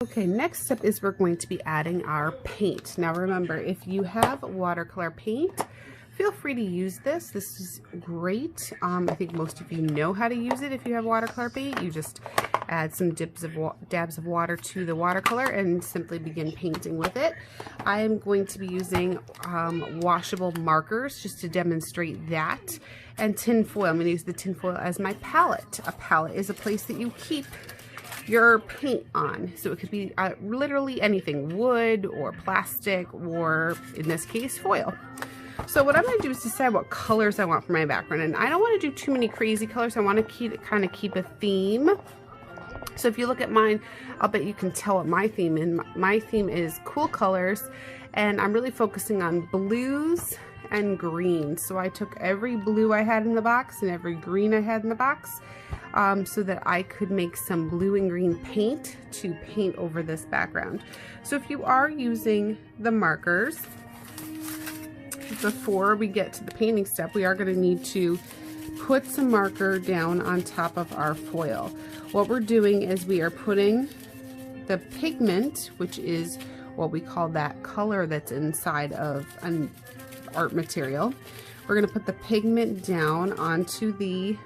Okay, next step is we're going to be adding our paint. Now remember, if you have watercolor paint, feel free to use this. This is great. I think most of you know how to use it if you have watercolor paint. You just add some dabs of water to the watercolor and simply begin painting with it. I am going to be using washable markers just to demonstrate that, and tin foil. I'm going to use the tin foil as my palette. A palette is a place that you keep your paint on, so it could be literally anything, wood or plastic, or in this case foil. So what I'm going to do is decide what colors I want for my background, and I don't want to do too many crazy colors. I want to kind of keep a theme. So if you look at mine, I'll bet you can tell what my theme is. My theme is cool colors, and I'm really focusing on blues and greens. So I took every blue I had in the box and every green I had in the box, so that I could make some blue and green paint to paint over this background. So if you are using the markers, before we get to the painting step, we are going to need to put some marker down on top of our foil. What we're doing is we are putting the pigment, which is what we call that color that's inside of an art material. We're going to put the pigment down onto the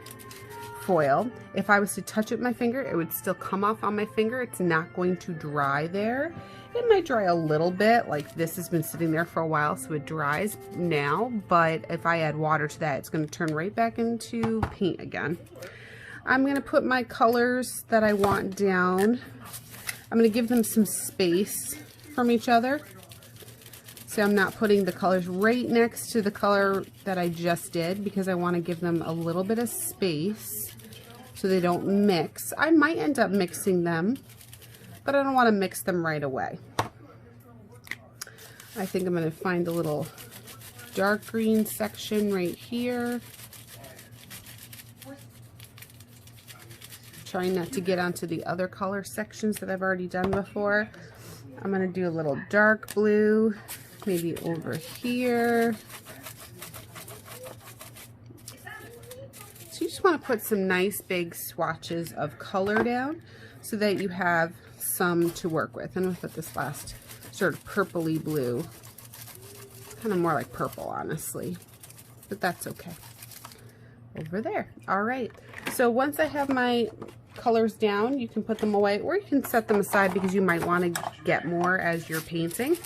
foil. If I was to touch it with my finger, it would still come off on my finger. It's not going to dry there. It might dry a little bit, like this has been sitting there for a while, so it dries now, but if I add water to that, it's going to turn right back into paint again. I'm going to put my colors that I want down. I'm going to give them some space from each other. So I'm not putting the colors right next to the color that I just did, because I want to give them a little bit of space so they don't mix. I might end up mixing them, but I don't want to mix them right away. I think I'm going to find a little dark green section right here. Trying not to get onto the other color sections that I've already done before. I'm going to do a little dark blue, maybe over here. So you just want to put some nice big swatches of color down so that you have some to work with. I'm going to put this last sort of purpley blue, kind of more like purple, honestly, but that's okay. Over there. All right, so once I have my colors down, you can put them away, or you can set them aside because you might want to get more as you're painting.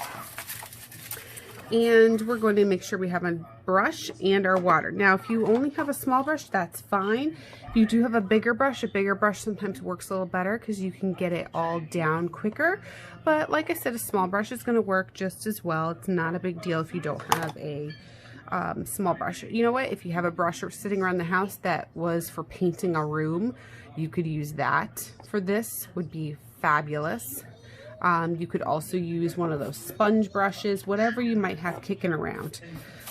And we're going to make sure we have a brush and our water. Now, if you only have a small brush, that's fine. If you do have a bigger brush sometimes works a little better because you can get it all down quicker. But like I said, a small brush is going to work just as well. It's not a big deal if you don't have a small brush. You know what? If you have a brush sitting around the house that was for painting a room, you could use that. For this would be fabulous. You could also use one of those sponge brushes, whatever you might have kicking around.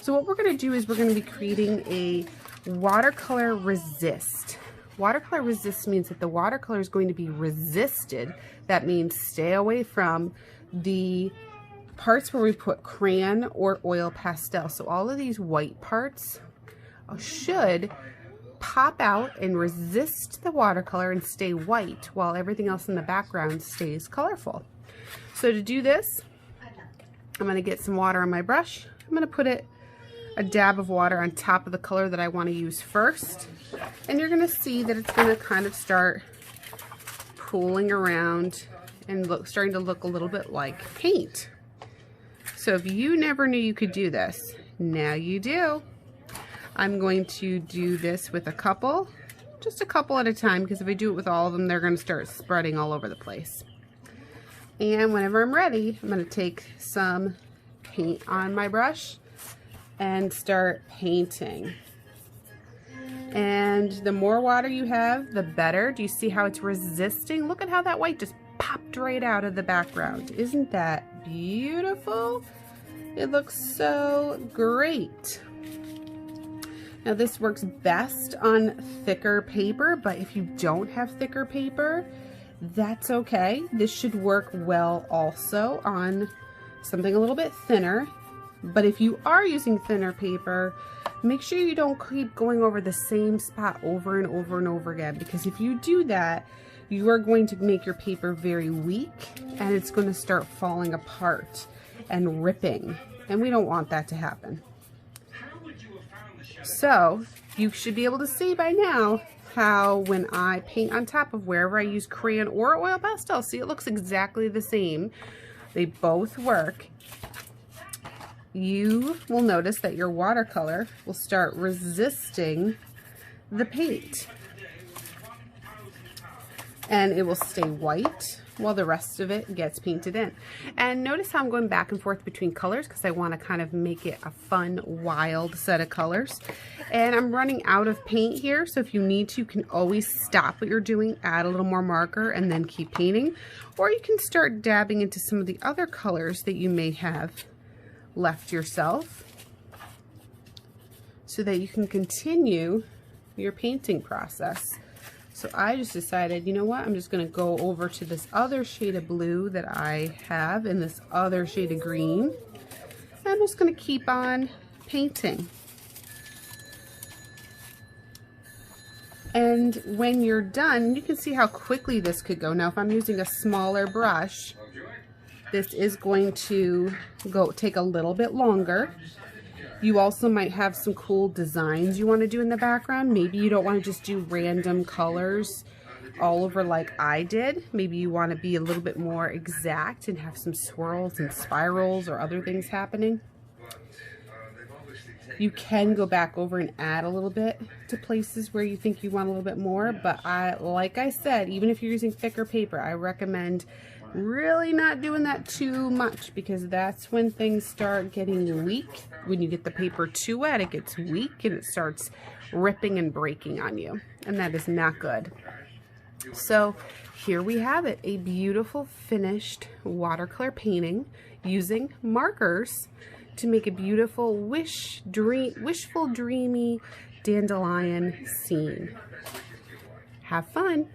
So what we're going to do is we're going to be creating a watercolor resist. Watercolor resist means that the watercolor is going to be resisted. That means stay away from the parts where we put crayon or oil pastel. So all of these white parts should pop out and resist the watercolor and stay white while everything else in the background stays colorful. So to do this, I'm going to get some water on my brush. I'm going to put a dab of water on top of the color that I want to use first. And you're going to see that it's going to kind of start pooling around and starting to look a little bit like paint. So if you never knew you could do this, now you do. I'm going to do this with just a couple at a time, because if I do it with all of them, they're going to start spreading all over the place. And whenever I'm ready, I'm going to take some paint on my brush and start painting. And the more water you have, the better. Do you see how it's resisting? Look at how that white just popped right out of the background. Isn't that beautiful? It looks so great. Now this works best on thicker paper, but if you don't have thicker paper, that's okay. This should work well also on something a little bit thinner. But if you are using thinner paper, make sure you don't keep going over the same spot over and over and over again, because if you do that, you are going to make your paper very weak and it's going to start falling apart and ripping. And we don't want that to happen. So you should be able to see by now how when I paint on top of wherever I use crayon or oil pastel, see, it looks exactly the same. They both work. You will notice that your watercolor will start resisting the paint. And it will stay white while the rest of it gets painted in. And notice how I'm going back and forth between colors because I want to kind of make it a fun, wild set of colors. And I'm running out of paint here, so if you need to, you can always stop what you're doing, add a little more marker, and then keep painting. Or you can start dabbing into some of the other colors that you may have left yourself so that you can continue your painting process. So I just decided, you know what, I'm just going to go over to this other shade of blue that I have and this other shade of green. And I'm just going to keep on painting. And when you're done, you can see how quickly this could go. Now, if I'm using a smaller brush, this is going to take a little bit longer. You also might have some cool designs you want to do in the background. Maybe you don't want to just do random colors all over like I did. Maybe you want to be a little bit more exact and have some swirls and spirals or other things happening. You can go back over and add a little bit to places where you think you want a little bit more, but like I said, even if you're using thicker paper, I recommend really not doing that too much because that's when things start getting weak. When you get the paper too wet, it gets weak and it starts ripping and breaking on you, and that is not good. So here we have it, a beautiful finished watercolor painting using markers to make a beautiful wishful dreamy dandelion scene. Have fun.